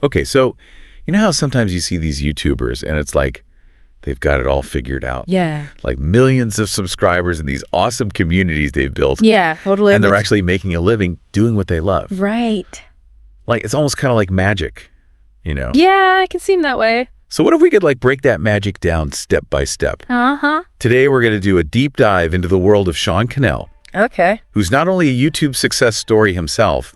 Okay, so you know how sometimes you see these YouTubers and it's like they've got it all figured out? Yeah. Like millions of subscribers and these awesome communities they've built. Yeah, totally. And they're actually making a living doing what they love. Right. Like, it's almost kind of like magic, you know? Yeah, I can see him that way. So what if we could like break that magic down step by step? Uh-huh. Today, we're going to do a deep dive into the world of Sean Cannell, Okay. who's not only a YouTube success story himself,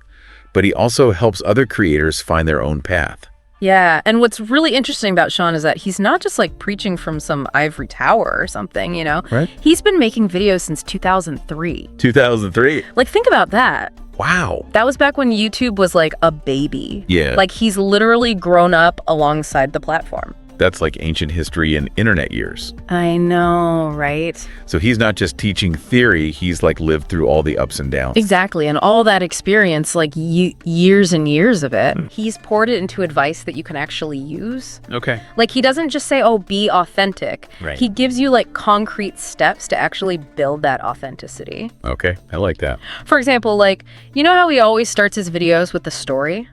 but he also helps other creators find their own path. Yeah, and what's really interesting about Sean is that he's not just like preaching from some ivory tower or something, you know? Right. He's been making videos since 2003. 2003. Like, think about that. Wow. That was back when YouTube was like a baby. Yeah. Like, he's literally grown up alongside the platform. That's like ancient history in internet years. I know, right? So he's not just teaching theory, he's like lived through all the ups and downs. Exactly, and all that experience, like years and years of it, he's poured it into advice that you can actually use. Okay. Like, he doesn't just say, oh, be authentic. Right. He gives you like concrete steps to actually build that authenticity. Okay, I like that. For example, like, you know how he always starts his videos with the story?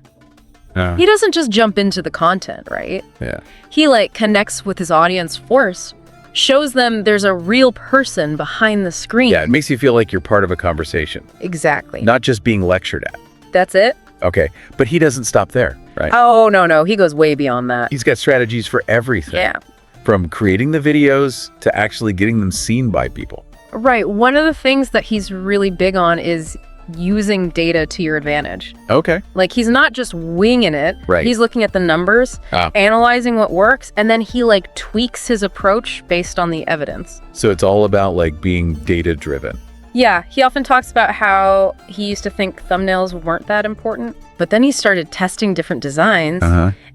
He doesn't just jump into the content, right? Yeah. He like connects with his audience first, shows them there's a real person behind the screen. Yeah, it makes you feel like you're part of a conversation, Exactly. not just being lectured at. That's it? Okay, but he doesn't stop there, right? Oh, no. He goes way beyond that. He's got strategies for everything. Yeah. From creating the videos to actually getting them seen by people. Right. One of the things that he's really big on is using data to your advantage. Okay. Like, he's not just winging it. Right. He's looking at the numbers, Ah. analyzing what works, and then he like tweaks his approach based on the evidence. So it's all about like being data driven. Yeah, he often talks about how he used to think thumbnails weren't that important, but then he started testing different designs,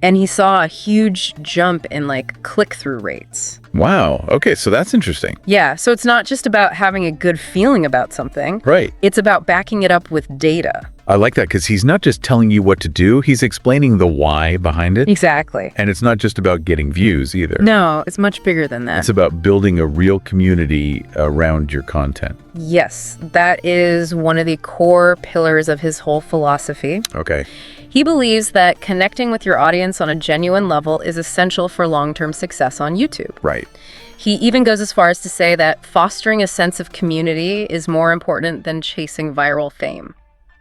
and he saw a huge jump in like click-through rates. Wow. Okay, so that's interesting. Yeah, so it's not just about having a good feeling about something. Right. It's about backing it up with data. I like that because he's not just telling you what to do, he's explaining the why behind it. Exactly. And it's not just about getting views either. No, it's much bigger than that. It's about building a real community around your content. Yes, that is one of the core pillars of his whole philosophy. Okay. He believes that connecting with your audience on a genuine level is essential for long-term success on YouTube. Right. He even goes as far as to say that fostering a sense of community is more important than chasing viral fame.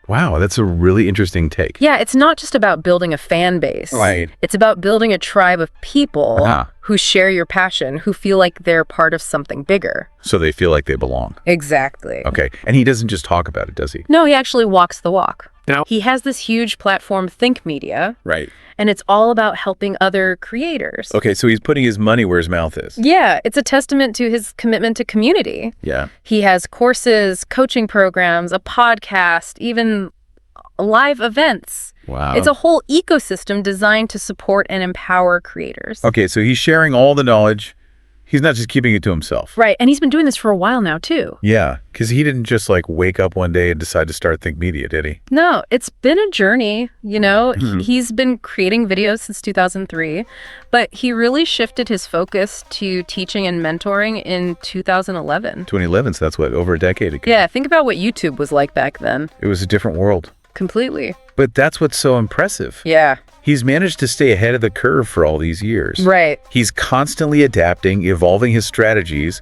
Wow, that's a really interesting take. Yeah, it's not just about building a fan base. Right. It's about building a tribe of people Ah. who share your passion, who feel like they're part of something bigger. So they feel like they belong. Exactly. Okay. And he doesn't just talk about it, does he? No, he actually walks the walk. Now- He has this huge platform, Think Media, Right. and it's all about helping other creators. Okay, so he's putting his money where his mouth is. Yeah, it's a testament to his commitment to community. Yeah. He has courses, coaching programs, a podcast, even live events. Wow. It's a whole ecosystem designed to support and empower creators. Okay, so he's sharing all the knowledge. He's not just keeping it to himself. Right, and he's been doing this for a while now, too. Yeah, because he didn't just like wake up one day and decide to start Think Media, did he? No, it's been a journey, you know. Mm-hmm. He's been creating videos since 2003, but he really shifted his focus to teaching and mentoring in 2011. 2011, so that's what, over a decade ago. Yeah, think about what YouTube was like back then. It was a different world. Completely. But that's what's so impressive. Yeah. He's managed to stay ahead of the curve for all these years. Right. He's constantly adapting, evolving his strategies,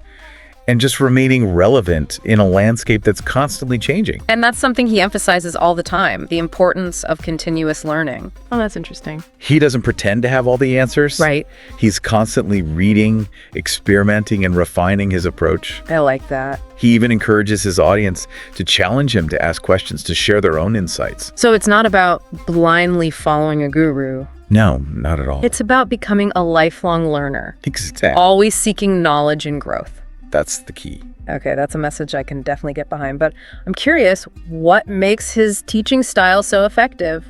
and just remaining relevant in a landscape that's constantly changing. And that's something he emphasizes all the time, the importance of continuous learning. Oh, that's interesting. He doesn't pretend to have all the answers. Right. He's constantly reading, experimenting, and refining his approach. I like that. He even encourages his audience to challenge him to ask questions, to share their own insights. So it's not about blindly following a guru. No, not at all. It's about becoming a lifelong learner, Exactly. always seeking knowledge and growth. That's the key. Okay, that's a message I can definitely get behind, but I'm curious, what makes his teaching style so effective?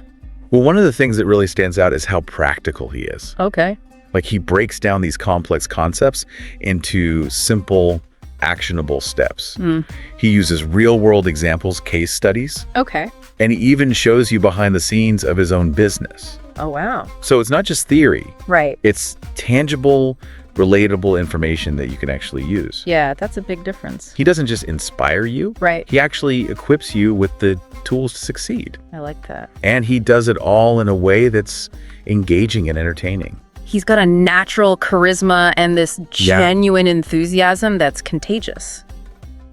Well, one of the things that really stands out is how practical he is. Okay. Like, he breaks down these complex concepts into simple, actionable steps. He uses real-world examples, case studies, Okay. and he even shows you behind the scenes of his own business. Oh, wow. So it's not just theory. Right. It's tangible, relatable information that you can actually use. Yeah, that's a big difference. He doesn't just inspire you. Right. He actually equips you with the tools to succeed. I like that. And he does it all in a way that's engaging and entertaining. He's got a natural charisma and this genuine enthusiasm that's contagious.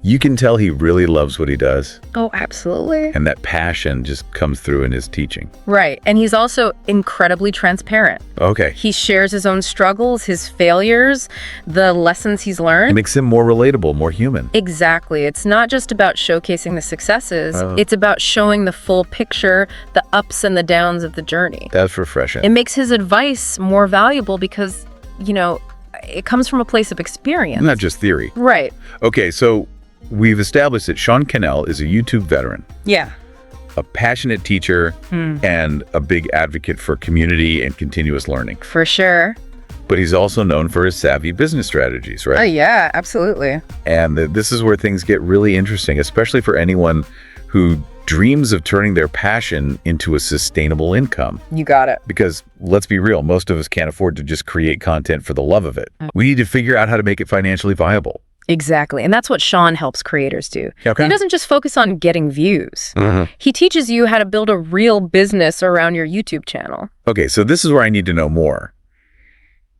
You can tell he really loves what he does. Oh, absolutely. And that passion just comes through in his teaching. Right. And he's also incredibly transparent. Okay. He shares his own struggles, his failures, the lessons he's It learned. makes him more relatable, more human. Exactly. It's not just about showcasing the successes. It's about showing the full picture, the ups and the downs of the journey. That's refreshing. It makes his advice more valuable because, it comes from a place of experience. Not just theory. Right. Okay, so we've established that Sean Cannell is a YouTube veteran, Yeah. a passionate teacher, and a big advocate for community and continuous learning. For sure. But he's also known for his savvy business strategies, Oh, right? yeah, absolutely. And this is where things get really interesting, especially for anyone who dreams of turning their passion into a sustainable income. You got it. Because let's be real, most of us can't afford to just create content for the love of it. We need to figure out how to make it financially viable. Exactly. And that's what Sean helps creators do. Okay. He doesn't just focus on getting views. He teaches you how to build a real business around your YouTube channel. Okay, so this is where I need to know more.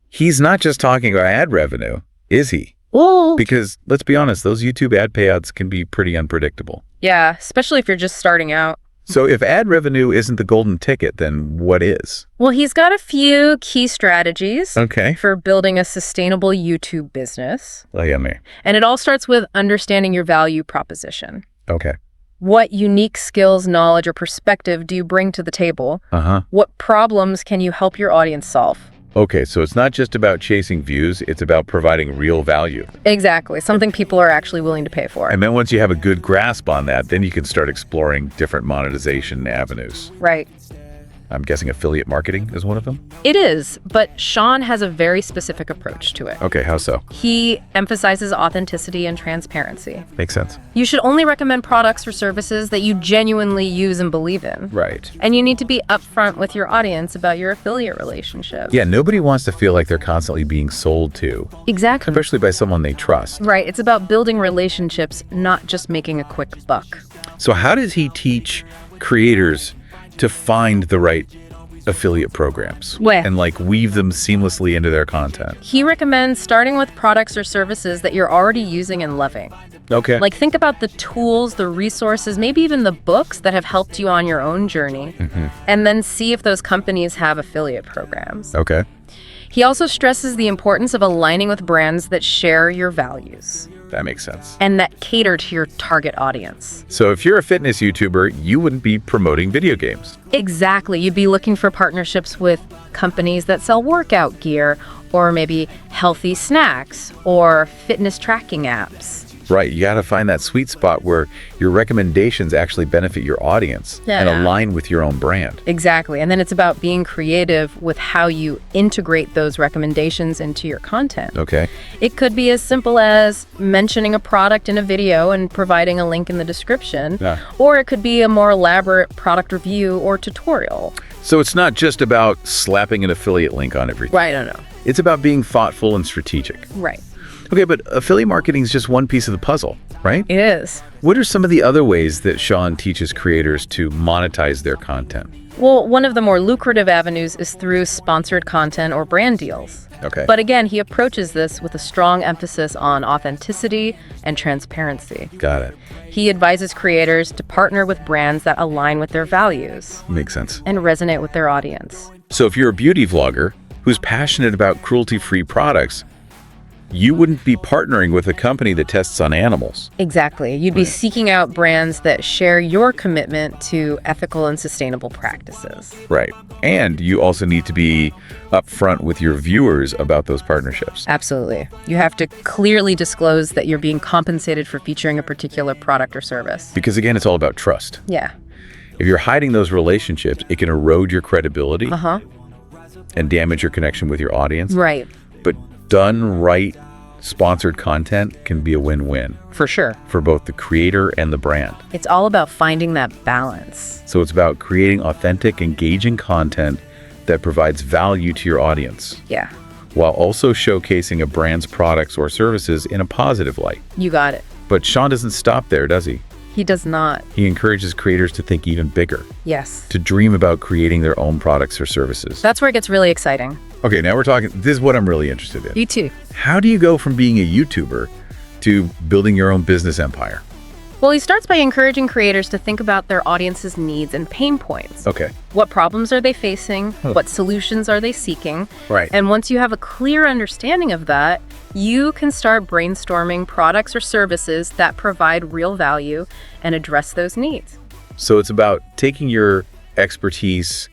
He's not just talking about ad revenue, is he? Well, Because let's be honest, those YouTube ad payouts can be pretty unpredictable. yeah, especially if you're just starting out. So if ad revenue isn't the golden ticket, then what is? Well, he's got a few key strategies Okay. for building a sustainable YouTube business. Lay on me. And it all starts with understanding your value proposition. Okay. What unique skills, knowledge, or perspective do you bring to the table? What problems can you help your audience solve? Okay, so it's not just about chasing views, it's about providing real value. Exactly. Something people are actually willing to pay for. And then once you have a good grasp on that, then you can start exploring different monetization avenues. Right. I'm guessing affiliate marketing is one of them? It is, but Sean has a very specific approach to it. Okay, how so? He emphasizes authenticity and transparency. Makes sense. You should only recommend products or services that you genuinely use and believe in. Right. And you need to be upfront with your audience about your affiliate relationship. Yeah, nobody wants to feel like they're constantly being sold to, Exactly. especially by someone they trust. Right. It's about building relationships, not just making a quick buck. So how does he teach creators to find the right affiliate programs Well- and weave them seamlessly into their content? He recommends starting with products or services that you're already using and loving. Okay. Think about the tools, the resources, maybe even the books that have helped you on your own journey, and then see if those companies have affiliate programs. Okay. He also stresses the importance of aligning with brands that share your values That makes sense. and that cater to your target audience. So if you're a fitness YouTuber, you wouldn't be promoting video games. Exactly. You'd be looking for partnerships with companies that sell workout gear, or maybe healthy snacks, or fitness tracking apps. Right. You got to find that sweet spot where your recommendations actually benefit your audience and Yeah. align with your own brand. Exactly. And then it's about being creative with how you integrate those recommendations into your content. Okay. It could be as simple as mentioning a product in a video and providing a link in the description, Yeah. or it could be a more elaborate product review or tutorial. So it's not just about slapping an affiliate link on everything. Right, I don't know. It's about being thoughtful and strategic. Right. Okay, but affiliate marketing is just one piece of the puzzle, right? It is. What are some of the other ways that Sean teaches creators to monetize their content? Well, one of the more lucrative avenues is through sponsored content or brand deals. Okay. But again, he approaches this with a strong emphasis on authenticity and transparency. Got it. He advises creators to partner with brands that align with their values Makes sense. and resonate with their audience. So if you're a beauty vlogger who's passionate about cruelty-free products, you wouldn't be partnering with a company that tests on animals. Exactly. You'd be seeking out brands that share your commitment to ethical and sustainable practices. Right. And you also need to be upfront with your viewers about those partnerships. Absolutely. You have to clearly disclose that you're being compensated for featuring a particular product or service. Because again, it's all about trust. Yeah. If you're hiding those relationships, it can erode your credibility Uh-huh. and damage your connection with your audience. Right. But done right, sponsored content can be a win-win For sure. for both the creator and the brand. It's all about finding that balance. So it's about creating authentic, engaging content that provides value to your audience, Yeah. while also showcasing a brand's products or services in a positive light. You got it. But Sean doesn't stop there, does he? He does not. He encourages creators to think even bigger, Yes. to dream about creating their own products or services. That's where it gets really exciting. Okay, now we're talking, this is what I'm really interested in. You too. How do you go from being a YouTuber to building your own business empire? Well, he starts by encouraging creators to think about their audience's needs and pain points. Okay. What problems are they facing? What solutions are they seeking? Right. And once you have a clear understanding of that, you can start brainstorming products or services that provide real value and address those needs. So it's about taking your expertise,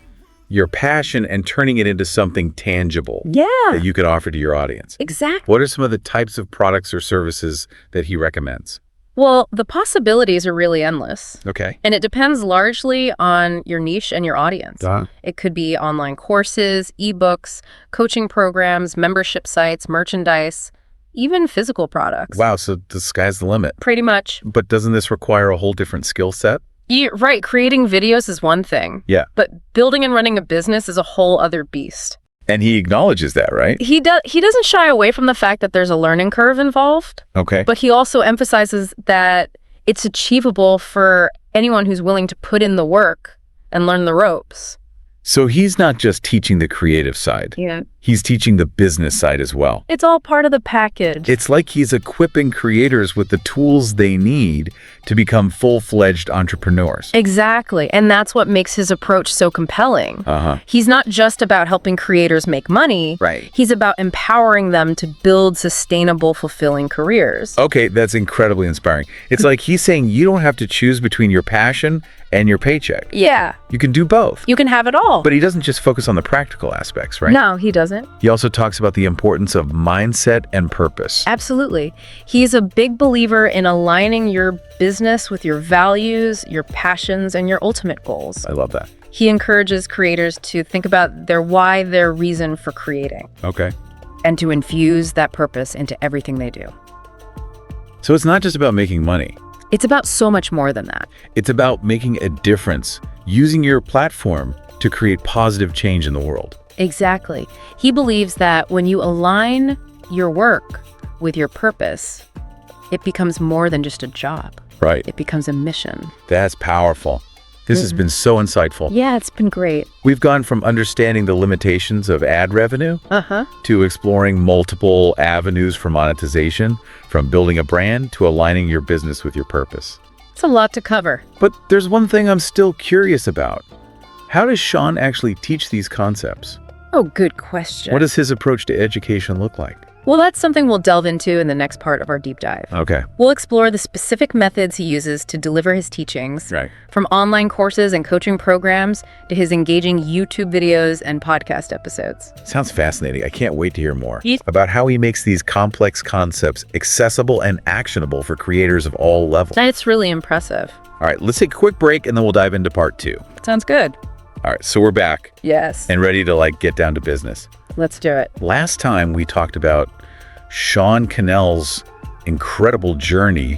your passion, and turning it into something tangible that you can offer to your audience. Exactly. What are some of the types of products or services that he recommends? Well, the possibilities are really endless. Okay. And it depends largely on your niche and your audience. It could be online courses, ebooks, coaching programs, membership sites, merchandise, even physical products. Wow, so the sky's the limit. Pretty much. But doesn't this require a whole different skill set? Right. Creating videos is one thing. Yeah. But building and running a business is a whole other beast. And he acknowledges that, right? He doesn't shy away from the fact that there's a learning curve involved. Okay. But he also emphasizes that it's achievable for anyone who's willing to put in the work and learn the ropes. So he's not just teaching the creative side. Yeah. He's teaching the business side as well. It's all part of the package. It's like he's equipping creators with the tools they need to become full-fledged entrepreneurs. Exactly. And that's what makes his approach so compelling. He's not just about helping creators make money. Right. He's about empowering them to build sustainable, fulfilling careers. Okay, that's incredibly inspiring. It's like he's saying you don't have to choose between your passion and your paycheck. Yeah. You can do both. You can have it all. But he doesn't just focus on the practical aspects, right? No, he doesn't. He also talks about the importance of mindset and purpose. Absolutely. He's a big believer in aligning your business with your values, your passions, and your ultimate goals. I love that. He encourages creators to think about their why, their reason for creating, Okay. and to infuse that purpose into everything they do. So it's not just about making money. It's about so much more than that. It's about making a difference, using your platform to create positive change in the world. Exactly. He believes that when you align your work with your purpose, it becomes more than just a job. Right. It becomes a mission. That's powerful. This has been so insightful. Yeah, it's been great. We've gone from understanding the limitations of ad revenue to exploring multiple avenues for monetization, from building a brand to aligning your business with your purpose. It's a lot to cover. But there's one thing I'm still curious about. How does Sean actually teach these concepts? Oh, good question. What does his approach to education look like? Well, that's something we'll delve into in the next part of our deep dive. Okay. We'll explore the specific methods he uses to deliver his teachings, Right. from online courses and coaching programs to his engaging YouTube videos and podcast episodes. Sounds fascinating. I can't wait to hear more Yes. about how he makes these complex concepts accessible and actionable for creators of all levels. It's really impressive. All right, let's take a quick break and then we'll dive into part 2. Sounds good. All right, so we're back Yes. and ready to get down to business. Let's do it. Last time we talked about Sean Cannell's incredible journey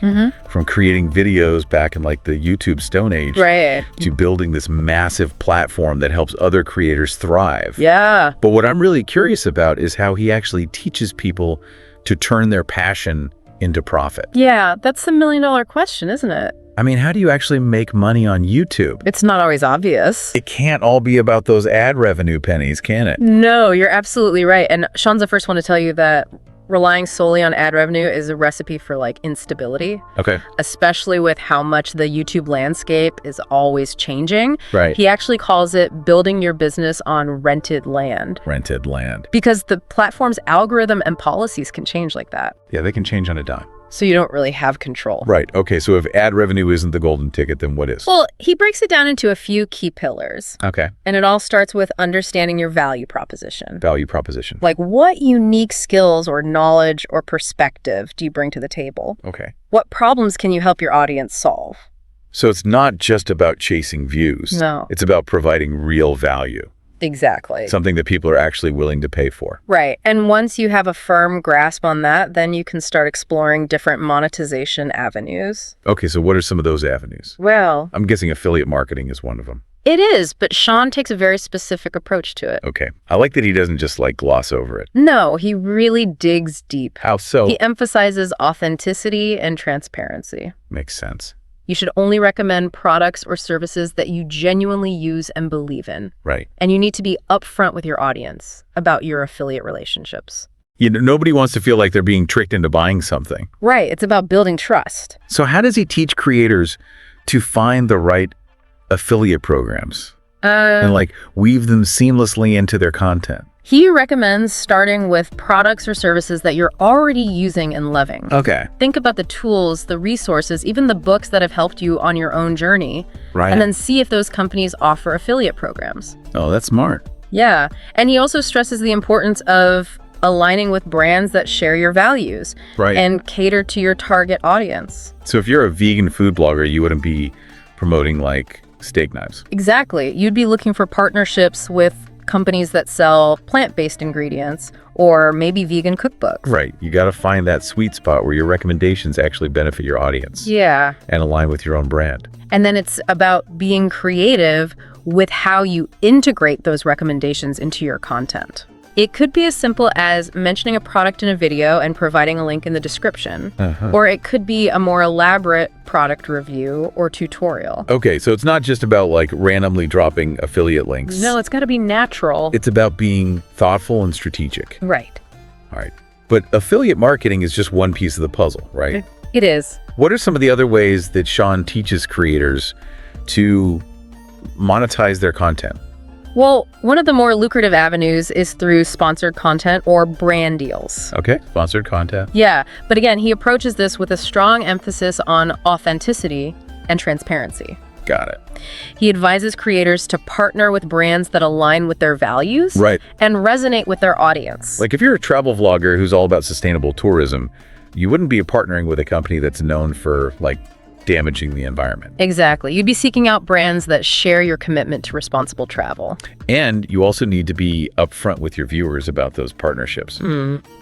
from creating videos back in the YouTube Stone Age Right. to building this massive platform that helps other creators thrive. Yeah. But what I'm really curious about is how he actually teaches people to turn their passion into profit. Yeah, that's the million-dollar question, isn't it? I mean, how do you actually make money on YouTube? It's not always obvious. It can't all be about those ad revenue pennies, can it? No, you're absolutely right. And Sean's the first one to tell you that relying solely on ad revenue is a recipe for instability, Okay. especially with how much the YouTube landscape is always changing. Right. He actually calls it building your business on rented land, Rented land. because the platform's algorithm and policies can change like that. Yeah, they can change on a dime. So you don't really have control. Right. Okay, so if ad revenue isn't the golden ticket, then what is? Well, he breaks it down into a few key pillars. Okay. And it all starts with understanding your value proposition. Value proposition. Like, what unique skills or knowledge or perspective do you bring to the table? Okay. What problems can you help your audience solve? So it's not just about chasing views. No. It's about providing real value, Exactly. something that people are actually willing to pay for. Right. And once you have a firm grasp on that, then you can start exploring different monetization avenues. Okay, so what are some of those avenues? Well, I'm guessing affiliate marketing is one of them. It is, but Sean takes a very specific approach to it. Okay. I like that he doesn't just like gloss over it. No, he really digs deep. How so? He emphasizes authenticity and transparency. Makes sense. You should only recommend products or services that you genuinely use and believe in. Right. And you need to be upfront with your audience about your affiliate relationships. Nobody wants to feel like they're being tricked into buying something. Right. It's about building trust. So how does he teach creators to find the right affiliate programs and like weave them seamlessly into their content? He recommends starting with products or services that you're already using and loving. Okay. Think about the tools, the resources, even the books that have helped you on your own journey. Right. And then see if those companies offer affiliate programs. Oh, that's smart. Yeah. And he also stresses the importance of aligning with brands that share your values. Right. And cater to your target audience. So if you're a vegan food blogger, you wouldn't be promoting like steak knives. Exactly. You'd be looking for partnerships with companies that sell plant-based ingredients or maybe vegan cookbooks. Right. You got to find that sweet spot where your recommendations actually benefit your audience. Yeah. And align with your own brand. And then it's about being creative with how you integrate those recommendations into your content. It could be as simple as mentioning a product in a video and providing a link in the description. Or it could be a more elaborate product review or tutorial. Okay, so it's not just about like randomly dropping affiliate links. No, it's got to be natural. It's about being thoughtful and strategic. Right. All right. But affiliate marketing is just one piece of the puzzle, right? It is. What are some of the other ways that Sean teaches creators to monetize their content? Well, one of the more lucrative avenues is through sponsored content or brand deals. Okay, sponsored content. Yeah, but again, he approaches this with a strong emphasis on authenticity and transparency. Got it. He advises creators to partner with brands that align with their values Right. and resonate with their audience. Like if you're a travel vlogger who's all about sustainable tourism, you wouldn't be partnering with a company that's known for like damaging the environment. Exactly. You'd be seeking out brands that share your commitment to responsible travel. And you also need to be upfront with your viewers about those partnerships.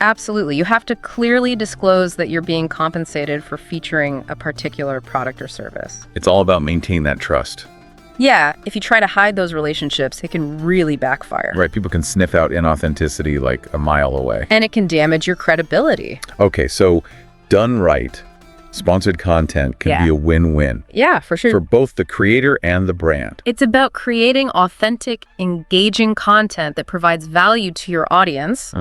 Absolutely. You have to clearly disclose that you're being compensated for featuring a particular product or service. It's all about maintaining that trust. Yeah, if you try to hide those relationships, it can really backfire. Right, people can sniff out inauthenticity like a mile away. And it can damage your credibility. Okay, so done right, sponsored content can be a win-win Yeah, for sure. for both the creator and the brand. It's about creating authentic, engaging content that provides value to your audience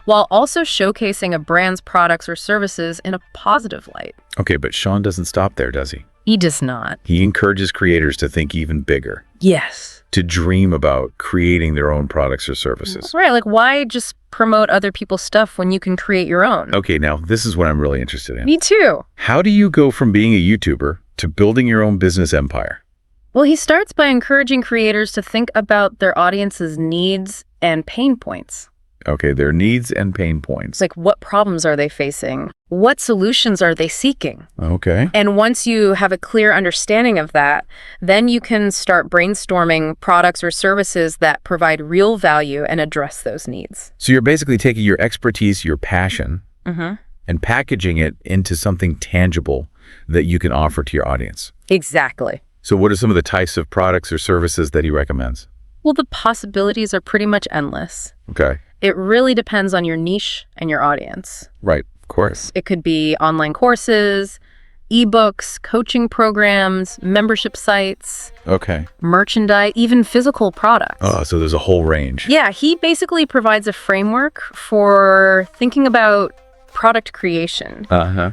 while also showcasing a brand's products or services in a positive light. Okay, but Sean doesn't stop there, does he? He does not. He encourages creators to think even bigger, Yes. to dream about creating their own products or services. Right, like why just promote other people's stuff when you can create your own? Okay, now this is what I'm really interested in. Me too. How do you go from being a YouTuber to building your own business empire? Well, he starts by encouraging creators to think about their audience's needs and pain points. Okay, their needs and pain points. It's like, what problems are they facing? What solutions are they seeking? Okay. And once you have a clear understanding of that, then you can start brainstorming products or services that provide real value and address those needs. So you're basically taking your expertise, your passion, and packaging it into something tangible that you can offer to your audience. Exactly. So what are some of the types of products or services that he recommends? Well, the possibilities are pretty much endless. Okay. It really depends on your niche and your audience. Right, of course. It could be online courses, ebooks, coaching programs, membership sites, Okay. merchandise, even physical products. Oh, so there's a whole range. Yeah, he basically provides a framework for thinking about product creation,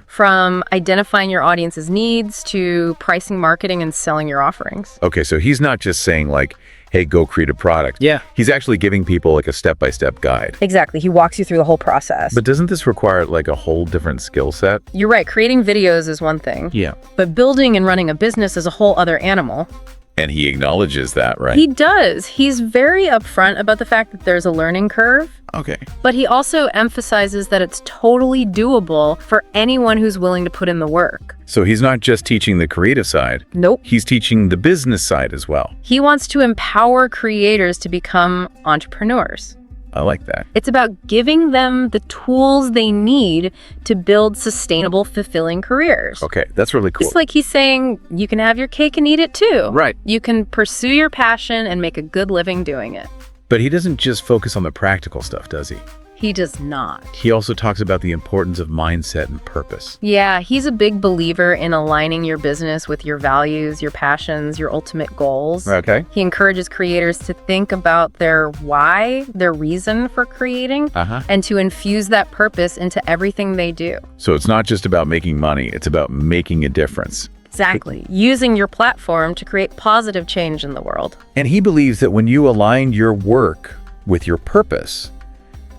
from identifying your audience's needs to pricing, marketing, and selling your offerings. Okay, so he's not just saying like, hey, go create a product. Yeah. He's actually giving people like a step-by-step guide. Exactly. He walks you through the whole process. But doesn't this require like a whole different skill set? You're right. Creating videos is one thing. Yeah. But building and running a business is a whole other animal. And he acknowledges that, right? He does. He's very upfront about the fact that there's a learning curve, Okay. but he also emphasizes that it's totally doable for anyone who's willing to put in the work. So he's not just teaching the creative side. Nope. He's teaching the business side as well. He wants to empower creators to become entrepreneurs. I like that. It's about giving them the tools they need to build sustainable, fulfilling careers. Okay, that's really cool. It's like he's saying, you can have your cake and eat it too. Right. You can pursue your passion and make a good living doing it. But he doesn't just focus on the practical stuff, does he? He does not. He also talks about the importance of mindset and purpose. Yeah, he's a big believer in aligning your business with your values, your passions, your ultimate goals. Okay. He encourages creators to think about their why, their reason for creating, and to infuse that purpose into everything they do. So it's not just about making money, it's about making a difference. Exactly. Using your platform to create positive change in the world. And he believes that when you align your work with your purpose,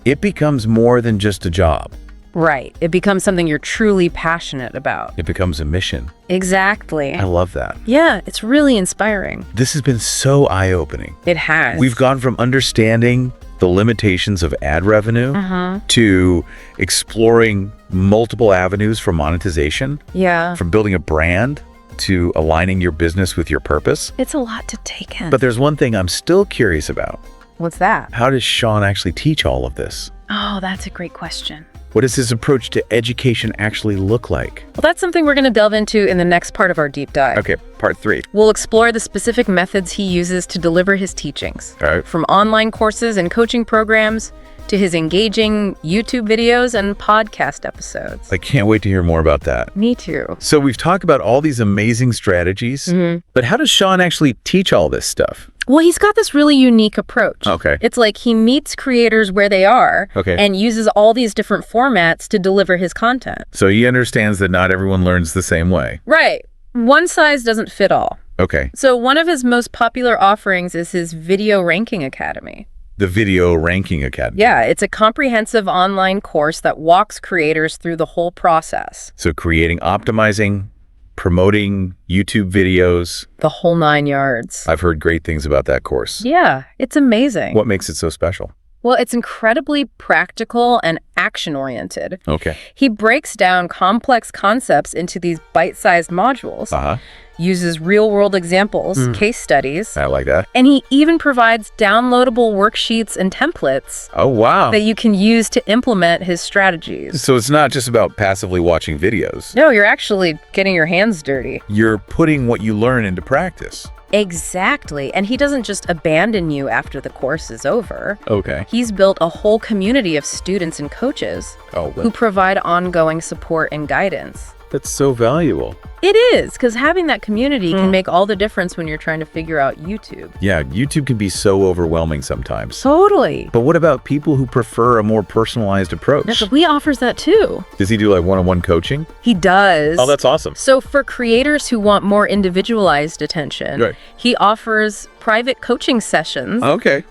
it becomes more than just a job. Right. It becomes something you're truly passionate about. It becomes a mission. Exactly. I love that. Yeah, it's really inspiring. This has been so eye-opening. It has. We've gone from understanding the limitations of ad revenue to exploring multiple avenues for monetization, Yeah. from building a brand to aligning your business with your purpose. It's a lot to take in. But there's one thing I'm still curious about. What's that? How does Sean actually teach all of this? Oh, that's a great question. What does his approach to education actually look like? Well, that's something we're going to delve into in the next part of our deep dive. Okay, part 3. We'll explore the specific methods he uses to deliver his teachings. All right. From online courses and coaching programs to his engaging YouTube videos and podcast episodes. I can't wait to hear more about that. Me too. So we've talked about all these amazing strategies, but how does Sean actually teach all this stuff? Well, he's got this really unique approach. Okay. It's like he meets creators where they are and uses all these different formats to deliver his content. So he understands that not everyone learns the same way. Right. One size doesn't fit all. Okay. So one of his most popular offerings is his Video Ranking Academy. The Video Ranking Academy. Yeah, it's a comprehensive online course that walks creators through the whole process. So creating, optimizing, promoting YouTube videos. The whole 9 yards. I've heard great things about that course. Yeah, it's amazing. What makes it so special? Well, it's incredibly practical and action-oriented. Okay. He breaks down complex concepts into these bite-sized modules, uses real-world examples, case studies, I like that. and he even provides downloadable worksheets and templates Oh, wow. that you can use to implement his strategies. So it's not just about passively watching videos. No, you're actually getting your hands dirty. You're putting what you learn into practice. Exactly. And he doesn't just abandon you after the course is over. Okay. He's built a whole community of students and coaches who provide ongoing support and guidance. That's so valuable. It is, because having that community can make all the difference when you're trying to figure out YouTube. Yeah, YouTube can be so overwhelming sometimes. Totally. But what about people who prefer a more personalized approach? He offers that too. Does he do like one-on-one coaching? He does. Oh, that's awesome. So for creators who want more individualized attention, he offers private coaching sessions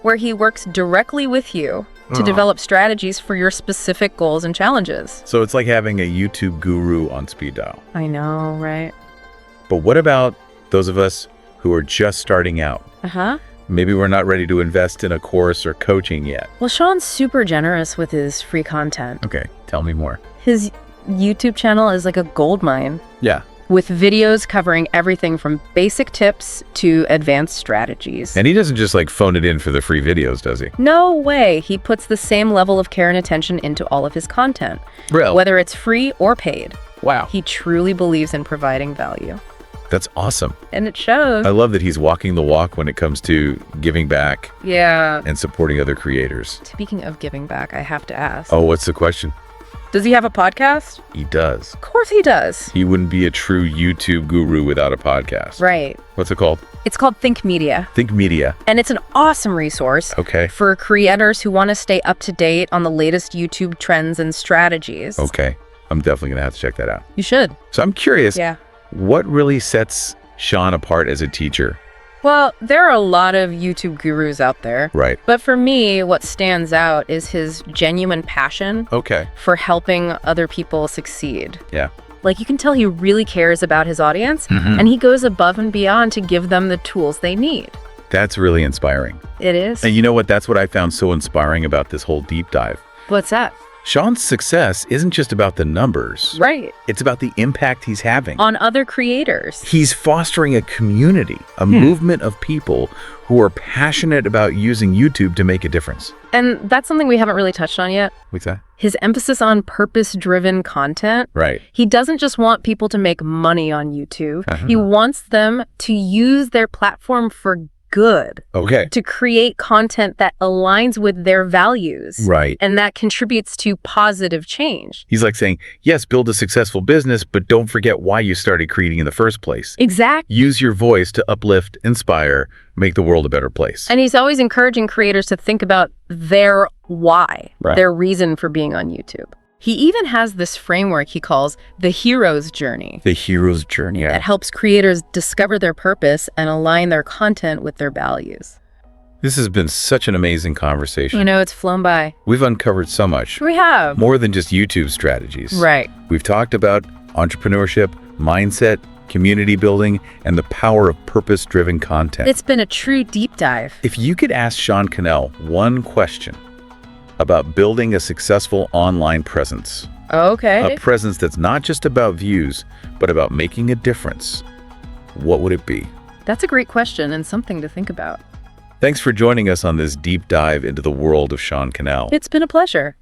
where he works directly with you to develop strategies for your specific goals and challenges. So it's like having a YouTube guru on speed dial. I know, right? But what about those of us who are just starting out? Maybe we're not ready to invest in a course or coaching yet. Well, Sean's super generous with his free content. Okay, tell me more. His YouTube channel is like a goldmine. Yeah. With videos covering everything from basic tips to advanced strategies. And he doesn't just like phone it in for the free videos, does he? No way. He puts the same level of care and attention into all of his content, whether it's free or paid. Wow. He truly believes in providing value. That's awesome. And it shows. I love that he's walking the walk when it comes to giving back and supporting other creators. Speaking of giving back, I have to ask. Oh, what's the question? Does he have a podcast? He does. Of course he does. He wouldn't be a true YouTube guru without a podcast. Right. What's it called? It's called Think Media. Think Media. And it's an awesome resource for creators who want to stay up to date on the latest YouTube trends and strategies. Okay. I'm definitely going to have to check that out. You should. So I'm curious, Yeah. what really sets Sean apart as a teacher? Well, there are a lot of YouTube gurus out there. Right. But for me, what stands out is his genuine passion for helping other people succeed. Yeah. Like, you can tell he really cares about his audience, and he goes above and beyond to give them the tools they need. That's really inspiring. It is. And you know what? That's what I found so inspiring about this whole deep dive. What's that? Sean's success isn't just about the numbers. Right. It's about the impact he's having. On other creators. He's fostering a community, a movement of people who are passionate about using YouTube to make a difference. And that's something we haven't really touched on yet. What's that? His emphasis on purpose-driven content. Right. He doesn't just want people to make money on YouTube. He wants them to use their platform for good. Okay. To create content that aligns with their values. Right. And that contributes to positive change. He's like saying, yes, build a successful business, but don't forget why you started creating in the first place. Exactly. Use your voice to uplift, inspire, make the world a better place. And he's always encouraging creators to think about their why, their reason for being on YouTube. He even has this framework he calls the hero's journey. The hero's journey. That helps creators discover their purpose and align their content with their values. This has been such an amazing conversation. You know, it's flown by. We've uncovered so much. We have. More than just YouTube strategies. Right. We've talked about entrepreneurship, mindset, community building, and the power of purpose-driven content. It's been a true deep dive. If you could ask Sean Cannell one question about building a successful online presence, Okay. a presence that's not just about views, but about making a difference, what would it be? That's a great question and something to think about. Thanks for joining us on this deep dive into the world of Sean Cannell. It's been a pleasure.